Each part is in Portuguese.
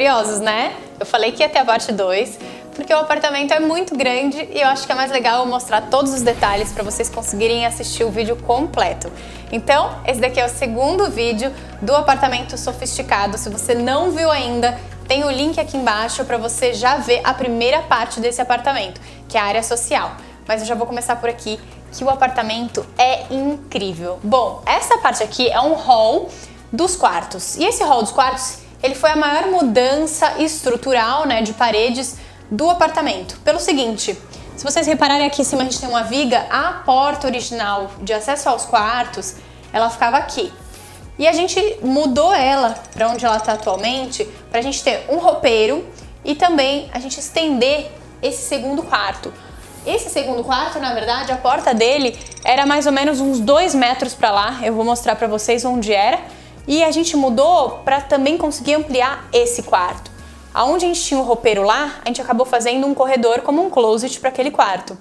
curiosos, né? Eu falei que ia ter a parte 2, porque o apartamento é muito grande e eu acho que é mais legal eu mostrar todos os detalhes para vocês conseguirem assistir o vídeo completo. Então, esse daqui é o segundo vídeo do apartamento sofisticado. Se você não viu ainda, tem o link aqui embaixo para você já ver a primeira parte desse apartamento, que é a área social. Mas eu já vou começar por aqui, que o apartamento é incrível. Bom, essa parte aqui é um hall dos quartos. E esse hall dos quartos, ele foi a maior mudança estrutural, né, de paredes do apartamento. Pelo seguinte, se vocês repararem aqui em cima a gente tem uma viga, a porta original de acesso aos quartos, ela ficava aqui. E a gente mudou ela para onde ela está atualmente, para a gente ter um roupeiro e também a gente estender esse segundo quarto. Esse segundo quarto, na verdade, a porta dele era mais ou menos uns 2 metros para lá. Eu vou mostrar para vocês onde era. E a gente mudou para também conseguir ampliar esse quarto. Aonde a gente tinha o roupeiro lá, a gente acabou fazendo um corredor como um closet para aquele quarto.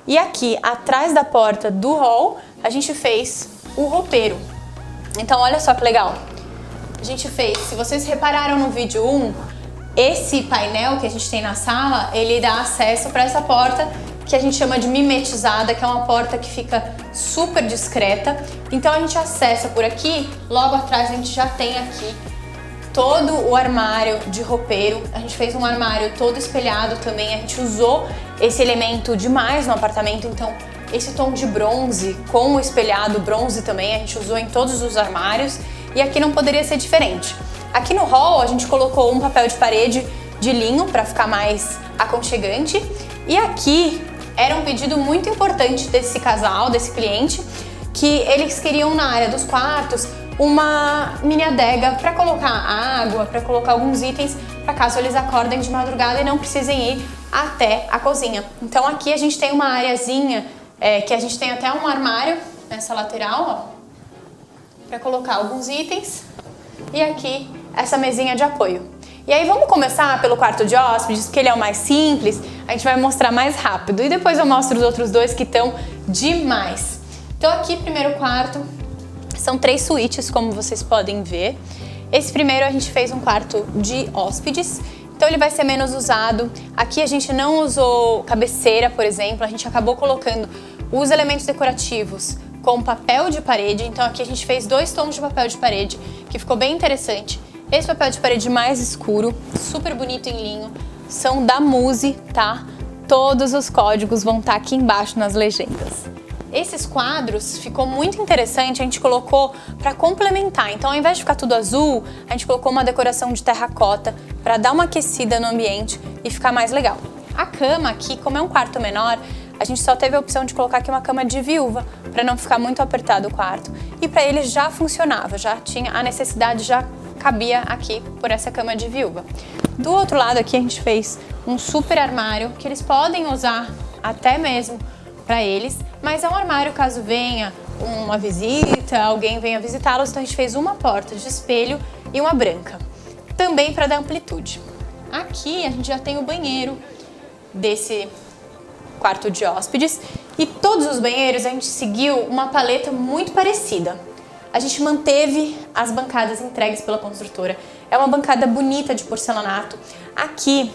E aqui, atrás da porta do hall, a gente fez o roupeiro. Então, olha só que legal. A gente fez, se vocês repararam no vídeo 1, esse painel que a gente tem na sala, ele dá acesso para essa porta que a gente chama de mimetizada, que é uma porta que fica super discreta. Então, a gente acessa por aqui, logo atrás a gente já tem aqui todo o armário de roupeiro. A gente fez um armário todo espelhado também, a gente usou esse elemento demais no apartamento, então esse tom de bronze com o espelhado bronze também a gente usou em todos os armários e aqui não poderia ser diferente. Aqui no hall a gente colocou um papel de parede de linho para ficar mais aconchegante e aqui era um pedido muito importante desse casal, desse cliente, que eles queriam na área dos quartos uma mini adega para colocar água, para colocar alguns itens, para caso eles acordem de madrugada e não precisem ir até a cozinha. Então aqui a gente tem uma areazinha que a gente tem até um armário nessa lateral, ó, para colocar alguns itens e aqui essa mesinha de apoio. E aí vamos começar pelo quarto de hóspedes, porque ele é o mais simples, a gente vai mostrar mais rápido e depois eu mostro os outros dois que estão demais. Então aqui, primeiro quarto, são 3 suítes, como vocês podem ver. Esse primeiro a gente fez um quarto de hóspedes, então ele vai ser menos usado. Aqui a gente não usou cabeceira, por exemplo, a gente acabou colocando os elementos decorativos com papel de parede. Então aqui a gente fez 2 tons de papel de parede, que ficou bem interessante. Esse papel de parede mais escuro, super bonito em linho, são da Musi, tá? Todos os códigos vão estar aqui embaixo nas legendas. Esses quadros ficou muito interessante, a gente colocou para complementar. Então, ao invés de ficar tudo azul, a gente colocou uma decoração de terracota para dar uma aquecida no ambiente e ficar mais legal. A cama aqui, como é um quarto menor, a gente só teve a opção de colocar aqui uma cama de viúva para não ficar muito apertado o quarto. E para ele já funcionava, já tinha a necessidade, já cabia aqui por essa cama de viúva. Do outro lado aqui a gente fez um super armário que eles podem usar até mesmo para eles, mas é um armário caso venha uma visita, alguém venha visitá-los, então a gente fez uma porta de espelho e uma branca, também para dar amplitude. Aqui a gente já tem o banheiro desse quarto de hóspedes e todos os banheiros a gente seguiu uma paleta muito parecida. A gente manteve as bancadas entregues pela construtora, é uma bancada bonita de porcelanato. Aqui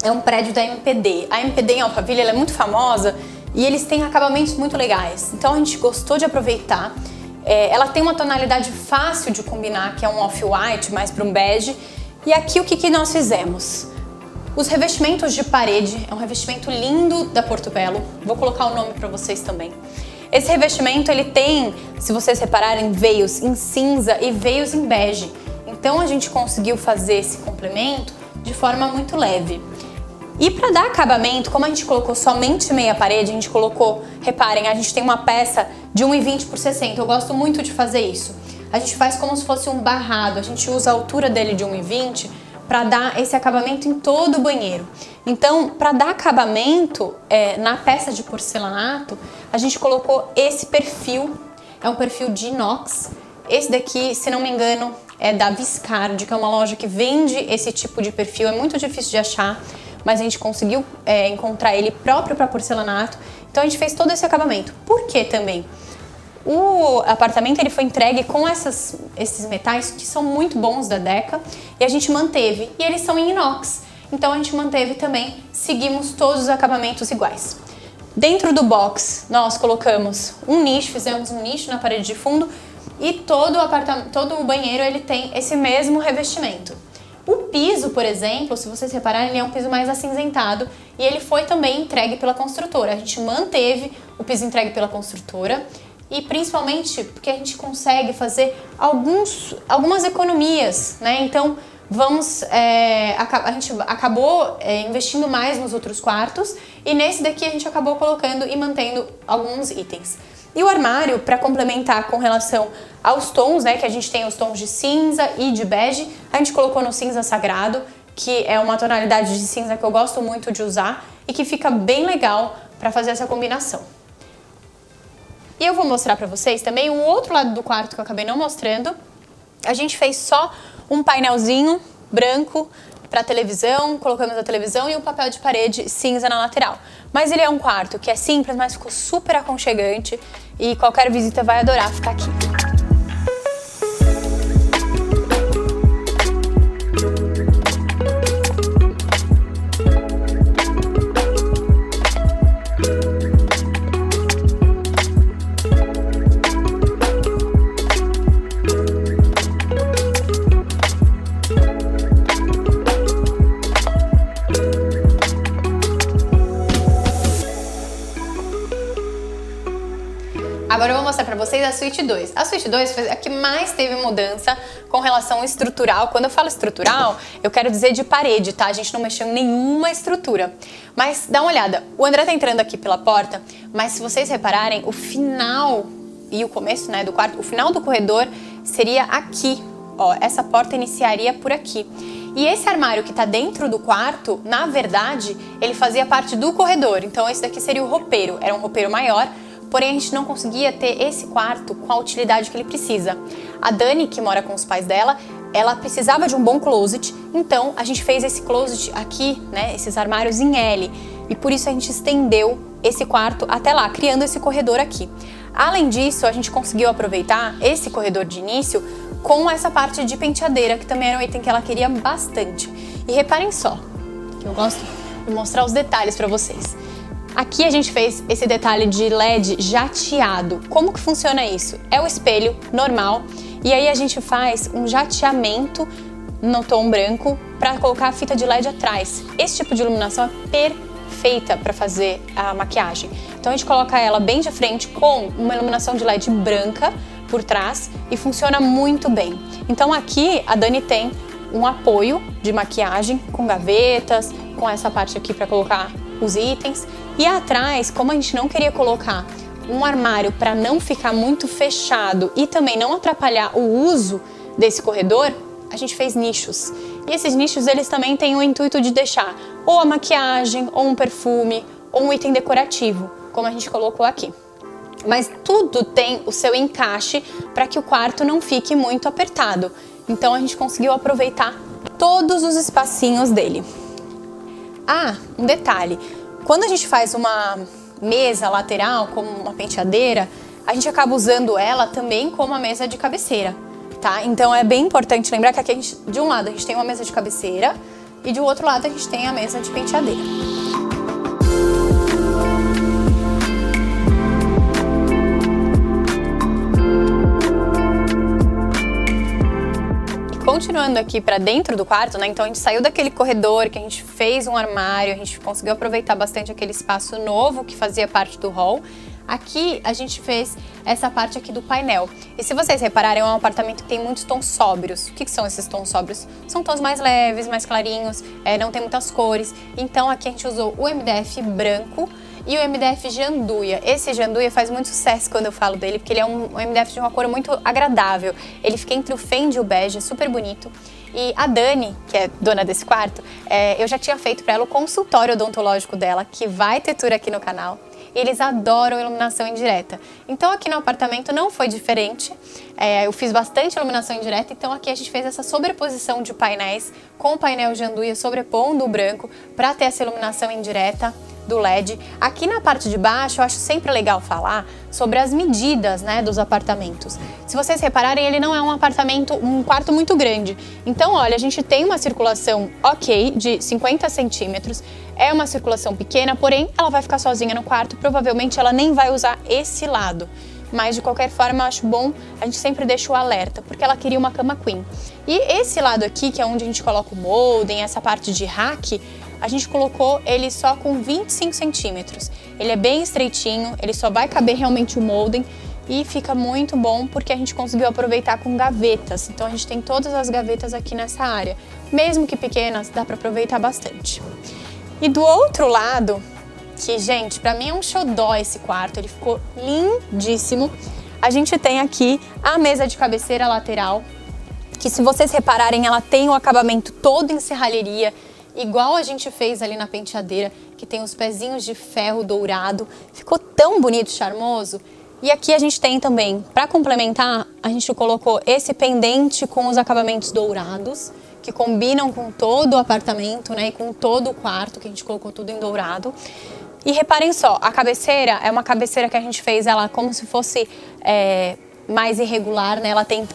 é um prédio da MPD, a MPD em Alphaville ela é muito famosa e eles têm acabamentos muito legais, então a gente gostou de aproveitar. Ela tem uma tonalidade fácil de combinar, que é um off-white, mais para um bege. E aqui o que nós fizemos? Os revestimentos de parede, é um revestimento lindo da Porto Belo, vou colocar o nome para vocês também. Esse revestimento ele tem, se vocês repararem, veios em cinza e veios em bege. Então a gente conseguiu fazer esse complemento de forma muito leve. E para dar acabamento, como a gente colocou somente meia parede, a gente colocou, reparem, a gente tem uma peça de 1,20 por 60, eu gosto muito de fazer isso. A gente faz como se fosse um barrado, a gente usa a altura dele de 1,20 para dar esse acabamento em todo o banheiro. Então, para dar acabamento na peça de porcelanato, a gente colocou esse perfil, é um perfil de inox. Esse daqui, se não me engano, é da Viscard, que é uma loja que vende esse tipo de perfil, é muito difícil de achar, mas a gente conseguiu encontrar ele próprio para porcelanato, então a gente fez todo esse acabamento. Por que também? O apartamento ele foi entregue com esses metais que são muito bons da Deca e a gente manteve. E eles são em inox, então a gente manteve também, seguimos todos os acabamentos iguais. Dentro do box nós colocamos um nicho, fizemos um nicho na parede de fundo e todo o banheiro ele tem esse mesmo revestimento. O piso, por exemplo, se vocês repararem, ele é um piso mais acinzentado e ele foi também entregue pela construtora. A gente manteve o piso entregue pela construtora e principalmente porque a gente consegue fazer algumas economias, né? Então a gente acabou investindo mais nos outros quartos e nesse daqui a gente acabou colocando e mantendo alguns itens. E o armário, para complementar com relação aos tons, né, que a gente tem os tons de cinza e de bege, a gente colocou no cinza sagrado, que é uma tonalidade de cinza que eu gosto muito de usar e que fica bem legal para fazer essa combinação. E eu vou mostrar para vocês também o outro lado do quarto que eu acabei não mostrando. A gente fez só um painelzinho branco para televisão, colocamos a televisão e um papel de parede cinza na lateral. Mas ele é um quarto que é simples, mas ficou super aconchegante e qualquer visita vai adorar ficar aqui. Agora eu vou mostrar pra vocês a suíte 2. A suíte 2 foi a que mais teve mudança com relação estrutural. Quando eu falo estrutural, eu quero dizer de parede, tá? A gente não mexeu em nenhuma estrutura. Mas dá uma olhada, o André tá entrando aqui pela porta, mas se vocês repararem, o final e o começo, né, do quarto, o final do corredor seria aqui, ó, essa porta iniciaria por aqui. E esse armário que tá dentro do quarto, na verdade, ele fazia parte do corredor. Então esse daqui seria o roupeiro, era um roupeiro maior, porém a gente não conseguia ter esse quarto com a utilidade que ele precisa. A Dani, que mora com os pais dela, ela precisava de um bom closet, então a gente fez esse closet aqui, né, esses armários em L, e por isso a gente estendeu esse quarto até lá, criando esse corredor aqui. Além disso, a gente conseguiu aproveitar esse corredor de início com essa parte de penteadeira, que também era um item que ela queria bastante. E reparem só, que eu gosto de mostrar os detalhes para vocês. Aqui a gente fez esse detalhe de LED jateado. Como que funciona isso? É o espelho normal e aí a gente faz um jateamento no tom branco para colocar a fita de LED atrás. Esse tipo de iluminação é perfeita para fazer a maquiagem. Então a gente coloca ela bem de frente com uma iluminação de LED branca por trás e funciona muito bem. Então aqui a Dani tem um apoio de maquiagem com gavetas, com essa parte aqui para colocar os itens. E atrás, como a gente não queria colocar um armário para não ficar muito fechado e também não atrapalhar o uso desse corredor, a gente fez nichos. E esses nichos, eles também têm o intuito de deixar ou a maquiagem, ou um perfume, ou um item decorativo, como a gente colocou aqui. Mas tudo tem o seu encaixe para que o quarto não fique muito apertado. Então a gente conseguiu aproveitar todos os espacinhos dele. Ah, um detalhe. Quando a gente faz uma mesa lateral, como uma penteadeira, a gente acaba usando ela também como uma mesa de cabeceira, tá? Então é bem importante lembrar que aqui de um lado a gente tem uma mesa de cabeceira e de outro lado a gente tem a mesa de penteadeira. Continuando aqui para dentro do quarto, né? Então a gente saiu daquele corredor que a gente fez um armário, a gente conseguiu aproveitar bastante aquele espaço novo que fazia parte do hall. Aqui a gente fez essa parte aqui do painel. E se vocês repararem, é um apartamento que tem muitos tons sóbrios. O que são esses tons sóbrios? São tons mais leves, mais clarinhos, não tem muitas cores. Então aqui a gente usou o MDF branco e o MDF Janduia. Esse Janduia faz muito sucesso quando eu falo dele, porque ele é um MDF de uma cor muito agradável. Ele fica entre o fende e o bege, é super bonito. E a Dani, que é dona desse quarto, eu já tinha feito para ela o consultório odontológico dela, que vai ter tour aqui no canal. Eles adoram iluminação indireta. Então aqui no apartamento não foi diferente. Eu fiz bastante iluminação indireta, então aqui a gente fez essa sobreposição de painéis com o painel Janduia sobrepondo o branco para ter essa iluminação indireta do LED. Aqui na parte de baixo, eu acho sempre legal falar sobre as medidas, né, dos apartamentos. Se vocês repararem, ele não é um quarto muito grande. Então, olha, a gente tem uma circulação ok de 50 centímetros. É uma circulação pequena, porém, ela vai ficar sozinha no quarto. Provavelmente, ela nem vai usar esse lado. Mas, de qualquer forma, eu acho bom, a gente sempre deixa o alerta, porque ela queria uma cama queen. E esse lado aqui, que é onde a gente coloca o molden, essa parte de rack, a gente colocou ele só com 25 centímetros. Ele é bem estreitinho, ele só vai caber realmente o molden e fica muito bom porque a gente conseguiu aproveitar com gavetas. Então, a gente tem todas as gavetas aqui nessa área. Mesmo que pequenas, dá para aproveitar bastante. E do outro lado, que, gente, pra mim é um xodó esse quarto, ele ficou lindíssimo. A gente tem aqui a mesa de cabeceira lateral, que se vocês repararem, ela tem o acabamento todo em serralheria, igual a gente fez ali na penteadeira, que tem os pezinhos de ferro dourado. Ficou tão bonito, charmoso. E aqui a gente tem também, para complementar, a gente colocou esse pendente com os acabamentos dourados, que combinam com todo o apartamento, né, e com todo o quarto, que a gente colocou tudo em dourado. E reparem só, a cabeceira é uma cabeceira que a gente fez ela como se fosse mais irregular, né? Ela tem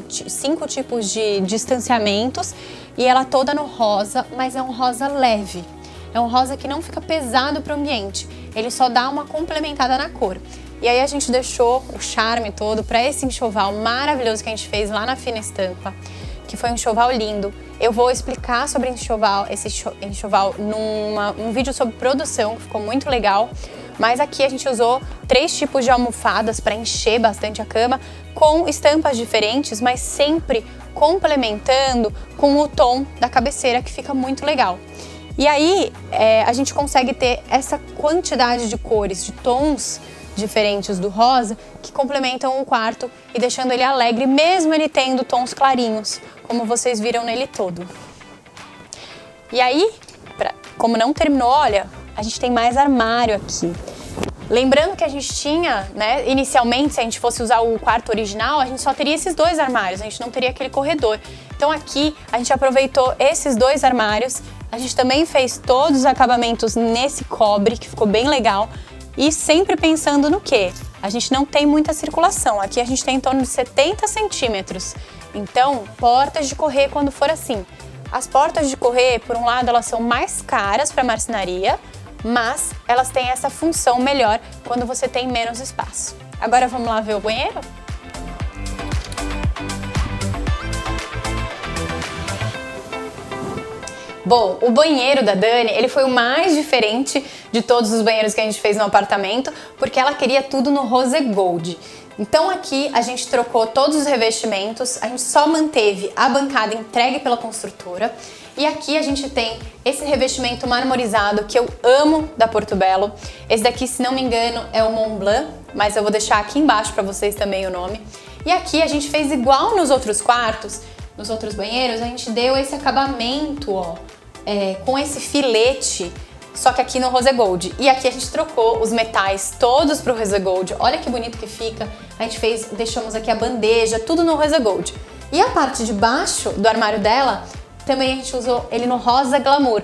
5 tipos de distanciamentos e ela toda no rosa, mas é um rosa leve. É um rosa que não fica pesado para o ambiente, ele só dá uma complementada na cor. E aí a gente deixou o charme todo para esse enxoval maravilhoso que a gente fez lá na Fina Estampa, que foi um enxoval lindo. Eu vou explicar sobre esse enxoval num vídeo sobre produção, que ficou muito legal. Mas aqui a gente usou 3 tipos de almofadas para encher bastante a cama, com estampas diferentes, mas sempre complementando com o tom da cabeceira, que fica muito legal. E aí a gente consegue ter essa quantidade de cores, de tons diferentes do rosa, que complementam o quarto e deixando ele alegre, mesmo ele tendo tons clarinhos, como vocês viram nele todo. E aí, como não terminou, olha, a gente tem mais armário aqui. Lembrando que a gente tinha, né, inicialmente, se a gente fosse usar o quarto original, a gente só teria esses 2 armários, a gente não teria aquele corredor. Então aqui a gente aproveitou esses 2 armários, a gente também fez todos os acabamentos nesse cobre, que ficou bem legal. E sempre pensando no quê? A gente não tem muita circulação. Aqui a gente tem em torno de 70 centímetros. Então, portas de correr quando for assim. As portas de correr, por um lado, elas são mais caras para marcenaria, mas elas têm essa função melhor quando você tem menos espaço. Agora vamos lá ver o banheiro? Bom, o banheiro da Dani, ele foi o mais diferente de todos os banheiros que a gente fez no apartamento, porque ela queria tudo no rose gold. Então aqui a gente trocou todos os revestimentos, a gente só manteve a bancada entregue pela construtora. E aqui a gente tem esse revestimento marmorizado que eu amo da Portobello. Esse daqui, se não me engano, é o Mont Blanc, mas eu vou deixar aqui embaixo para vocês também o nome. E aqui a gente fez igual nos outros quartos, nos outros banheiros, a gente deu esse acabamento, ó, com esse filete, só que aqui no rose gold. E aqui a gente trocou os metais todos pro rose gold. Olha que bonito que fica. A gente deixamos aqui a bandeja, tudo no rose gold. E a parte de baixo do armário dela, também a gente usou ele no rosa glamour,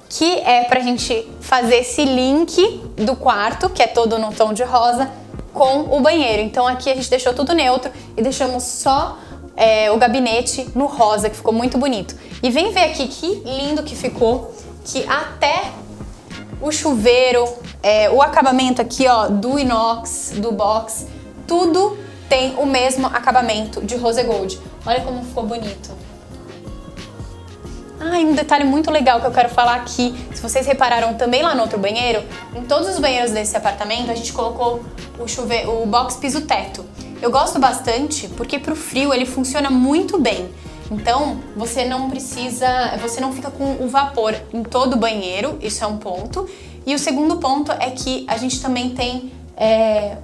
que é pra gente fazer esse link do quarto, que é todo no tom de rosa, com o banheiro. Então aqui a gente deixou tudo neutro e deixamos só o gabinete no rosa, que ficou muito bonito. E vem ver aqui que lindo que ficou, que até o chuveiro, o acabamento aqui, ó, do inox, do box, tudo tem o mesmo acabamento de rose gold. Olha como ficou bonito. Ah, e um detalhe muito legal que eu quero falar aqui, se vocês repararam também lá no outro banheiro, em todos os banheiros desse apartamento a gente colocou o box piso-teto. Eu gosto bastante porque pro frio ele funciona muito bem. Então, você não fica com o vapor em todo o banheiro, isso é um ponto. E o segundo ponto é que a gente também tem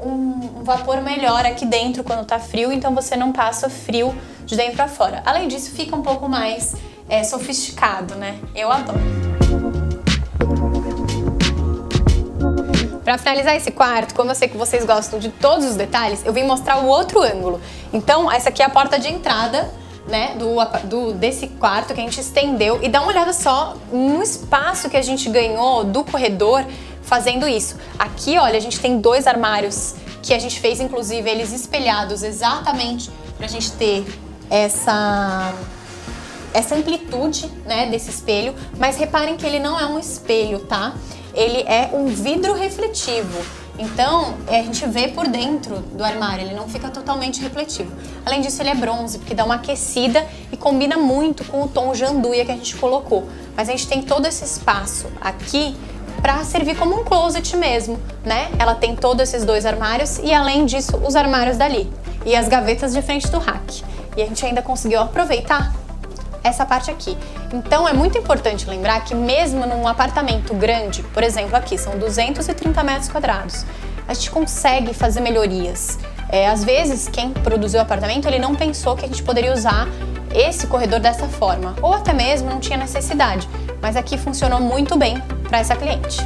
um vapor melhor aqui dentro quando tá frio, então você não passa frio de dentro pra fora. Além disso, fica um pouco mais sofisticado, né? Eu adoro. Para finalizar esse quarto, como eu sei que vocês gostam de todos os detalhes, eu vim mostrar o outro ângulo. Então, essa aqui é a porta de entrada né, desse quarto que a gente estendeu, e dá uma olhada só no espaço que a gente ganhou do corredor fazendo isso. Aqui, olha, a gente tem 2 armários que a gente fez, inclusive, eles espelhados exatamente pra gente ter essa amplitude, né, desse espelho, mas reparem que ele não é um espelho, tá? Ele é um vidro refletivo. Então, a gente vê por dentro do armário, ele não fica totalmente refletivo. Além disso, ele é bronze, porque dá uma aquecida e combina muito com o tom janduia que a gente colocou. Mas a gente tem todo esse espaço aqui para servir como um closet mesmo, né? Ela tem todos esses 2 armários e, além disso, os armários dali e as gavetas de frente do rack. E a gente ainda conseguiu aproveitar essa parte aqui. Então é muito importante lembrar que mesmo num apartamento grande, por exemplo aqui são 230 metros quadrados, a gente consegue fazer melhorias. Às vezes quem produziu o apartamento ele não pensou que a gente poderia usar esse corredor dessa forma, ou até mesmo não tinha necessidade, mas aqui funcionou muito bem para essa cliente.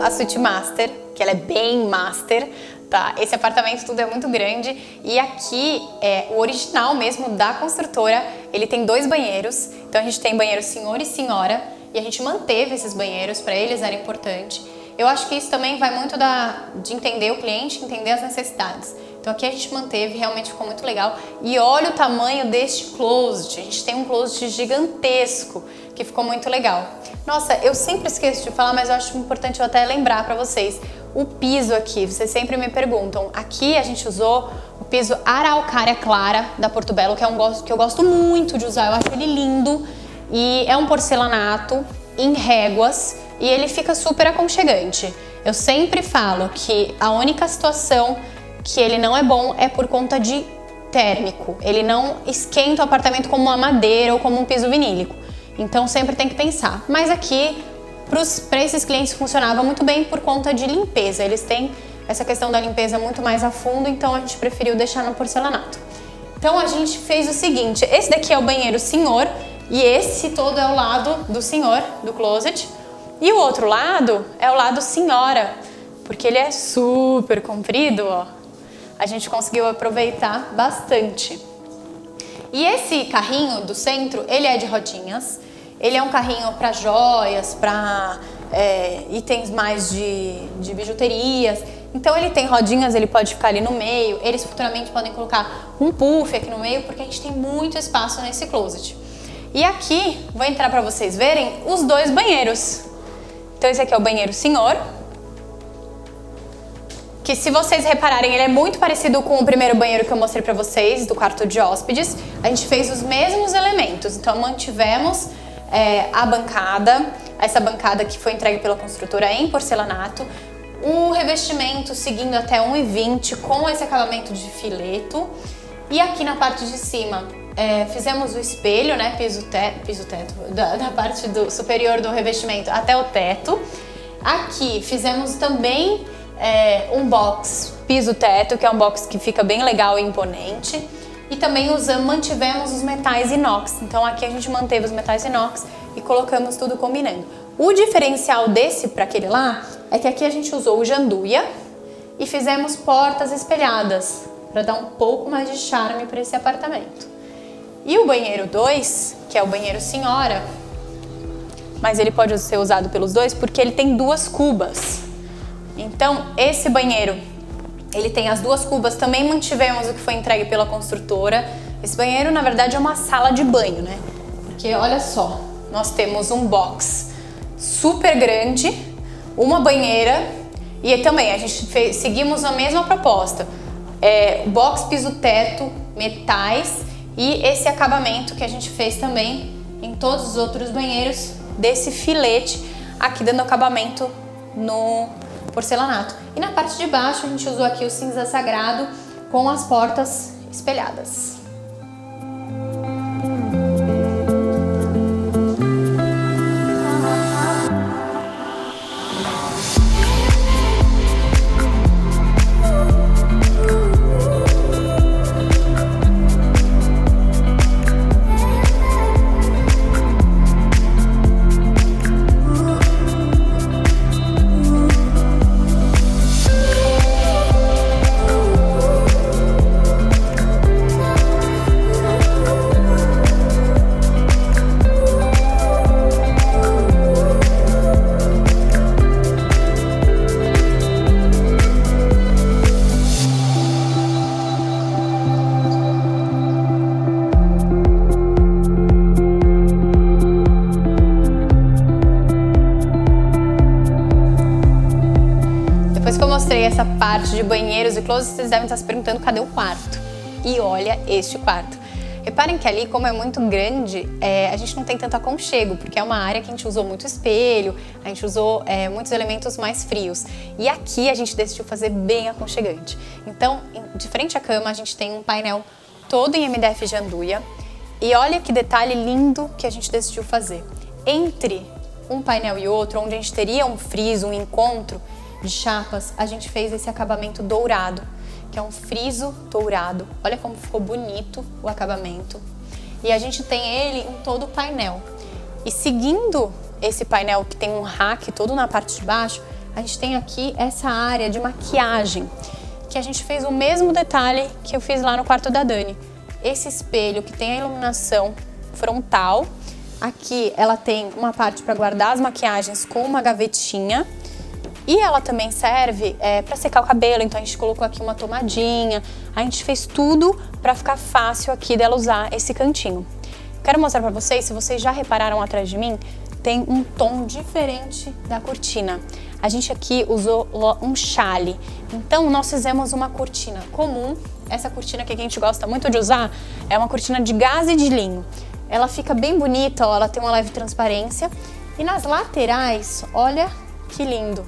A Suite Master, que ela é bem master, tá? Esse apartamento tudo é muito grande e aqui é o original mesmo da construtora, ele tem 2 banheiros, então a gente tem banheiro senhor e senhora e a gente manteve esses banheiros, para eles era importante. Eu acho que isso também vai muito de entender o cliente, entender as necessidades. Então aqui a gente manteve, realmente ficou muito legal. E olha o tamanho deste closet, a gente tem um closet gigantesco, que ficou muito legal. Nossa, eu sempre esqueço de falar, mas eu acho importante eu até lembrar pra vocês. O piso aqui, vocês sempre me perguntam. Aqui a gente usou o piso Araucária Clara da Portobello, que é que eu gosto muito de usar, eu acho ele lindo. E é um porcelanato em réguas e ele fica super aconchegante. Eu sempre falo que a única situação que ele não é bom é por conta de térmico. Ele não esquenta o apartamento como uma madeira ou como um piso vinílico. Então sempre tem que pensar. Mas aqui, para esses clientes funcionava muito bem por conta de limpeza. Eles têm essa questão da limpeza muito mais a fundo, então a gente preferiu deixar no porcelanato. Então a gente fez o seguinte, esse daqui é o banheiro senhor e esse todo é o lado do senhor, do closet. E o outro lado é o lado senhora, porque ele é super comprido, ó. A gente conseguiu aproveitar bastante. E esse carrinho do centro, ele é de rodinhas. Ele é um carrinho para joias, para itens mais de bijuterias. Então ele tem rodinhas, ele pode ficar ali no meio. Eles futuramente podem colocar um puff aqui no meio, porque a gente tem muito espaço nesse closet. E aqui, vou entrar para vocês verem os 2 banheiros. Então esse aqui é o banheiro senhor, que se vocês repararem, ele é muito parecido com o primeiro banheiro que eu mostrei pra vocês, do quarto de hóspedes. A gente fez os mesmos elementos, então mantivemos a bancada, essa bancada que foi entregue pela construtora em porcelanato, o revestimento seguindo até 1,20 com esse acabamento de fileto. E aqui na parte de cima, fizemos o espelho, né, piso-teto, da parte superior do revestimento até o teto. Aqui fizemos também um box piso-teto, que é um box que fica bem legal e imponente. E também mantivemos os metais inox. Então aqui a gente manteve os metais inox e colocamos tudo combinando. O diferencial desse para aquele lá é que aqui a gente usou o janduia e fizemos portas espelhadas para dar um pouco mais de charme para esse apartamento. E o banheiro 2, que é o banheiro senhora, mas ele pode ser usado pelos 2 porque ele tem 2 cubas. Então, esse banheiro, ele tem as 2 cubas, também mantivemos o que foi entregue pela construtora. Esse banheiro, na verdade, é uma sala de banho, né? Porque, olha só, nós temos um box super grande, uma banheira e também a gente seguimos a mesma proposta. Box piso-teto, metais e esse acabamento que a gente fez também em todos os outros banheiros desse filete, aqui dando acabamento no porcelanato. E na parte de baixo a gente usou aqui o cinza sagrado com as portas espelhadas. mostrei essa parte de banheiros e closets, vocês devem estar se perguntando cadê o quarto. E olha este quarto. Reparem que ali, como é muito grande, a gente não tem tanto aconchego, porque é uma área que a gente usou muito espelho, a gente usou muitos elementos mais frios. E aqui a gente decidiu fazer bem aconchegante. Então, de frente à cama, a gente tem um painel todo em MDF de anduia. E olha que detalhe lindo que a gente decidiu fazer. Entre um painel e outro, onde a gente teria um friso, um encontro de chapas, a gente fez esse acabamento dourado, que é um friso dourado. Olha como ficou bonito o acabamento. E a gente tem ele em todo o painel. E seguindo esse painel que tem um rack todo na parte de baixo, a gente tem aqui essa área de maquiagem, que a gente fez o mesmo detalhe que eu fiz lá no quarto da Dani. Esse espelho que tem a iluminação frontal. Aqui ela tem uma parte para guardar as maquiagens com uma gavetinha. E ela também serve para secar o cabelo, então a gente colocou aqui uma tomadinha. A gente fez tudo para ficar fácil aqui dela usar esse cantinho. Quero mostrar para vocês, se vocês já repararam atrás de mim, tem um tom diferente da cortina. A gente aqui usou um chale, então nós fizemos uma cortina comum. Essa cortina que a gente gosta muito de usar é uma cortina de gaze e de linho. Ela fica bem bonita, ó, ela tem uma leve transparência. E nas laterais, olha que lindo.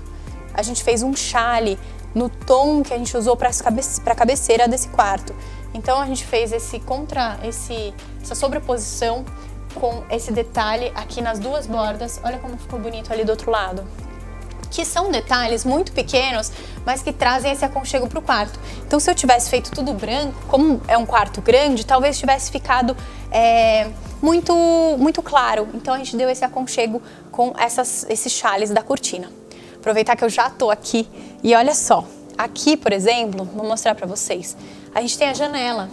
A gente fez um chale no tom que a gente usou para a cabeceira desse quarto. Então a gente fez essa sobreposição com esse detalhe aqui nas duas bordas. Olha como ficou bonito ali do outro lado. Que são detalhes muito pequenos, mas que trazem esse aconchego para o quarto. Então se eu tivesse feito tudo branco, como é um quarto grande, talvez tivesse ficado muito claro. Então a gente deu esse aconchego com esses chales da cortina. Aproveitar que eu já tô aqui e olha só, aqui, por exemplo, vou mostrar para vocês, a gente tem a janela.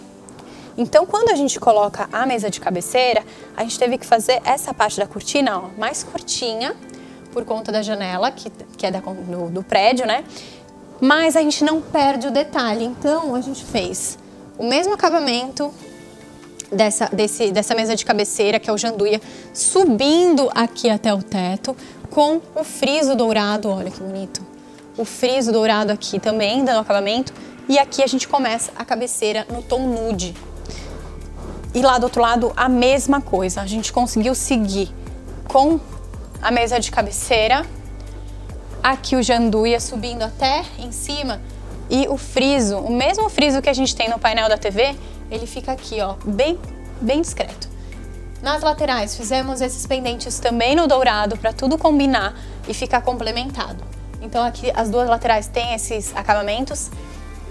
Então, quando a gente coloca a mesa de cabeceira, a gente teve que fazer essa parte da cortina, ó, mais curtinha, por conta da janela, que é do prédio, né? Mas a gente não perde o detalhe, então a gente fez o mesmo acabamento dessa mesa de cabeceira, que é o janduia, subindo aqui até o teto, com o friso dourado, olha que bonito. O friso dourado aqui também, dando acabamento. E aqui a gente começa a cabeceira no tom nude. E lá do outro lado, a mesma coisa. A gente conseguiu seguir com a mesa de cabeceira. Aqui o janduia subindo até em cima. E o friso, o mesmo friso que a gente tem no painel da TV, ele fica aqui, ó, bem discreto. Nas laterais, fizemos esses pendentes também no dourado para tudo combinar e ficar complementado. Então aqui as duas laterais têm esses acabamentos.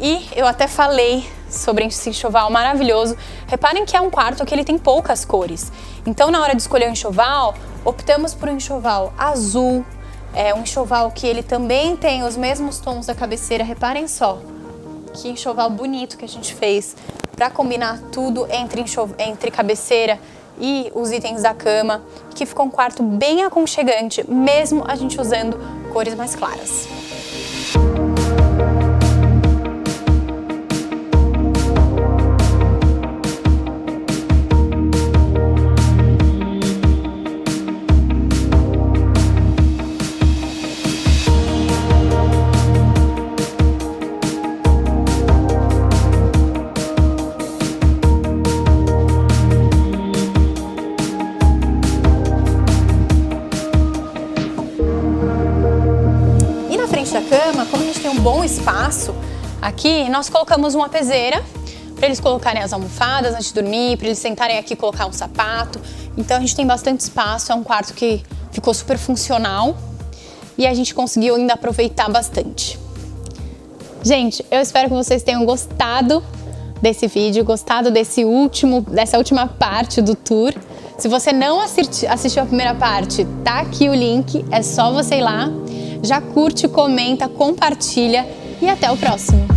E eu até falei sobre esse enxoval maravilhoso. Reparem que é um quarto que ele tem poucas cores. Então na hora de escolher o enxoval, optamos por um enxoval azul. É um enxoval que ele também tem os mesmos tons da cabeceira. Reparem só que enxoval bonito que a gente fez para combinar tudo entre cabeceira e os itens da cama, que ficou um quarto bem aconchegante, mesmo a gente usando cores mais claras. Da cama, como a gente tem um bom espaço aqui, nós colocamos uma peseira para eles colocarem as almofadas antes de dormir, para eles sentarem aqui e colocar um sapato. Então a gente tem bastante espaço, é um quarto que ficou super funcional e a gente conseguiu ainda aproveitar bastante. Gente, eu espero que vocês tenham gostado desse vídeo, gostado dessa última parte do tour. Se você não assistiu a primeira parte, tá aqui o link, é só você ir lá. Já curte, comenta, compartilha e até o próximo!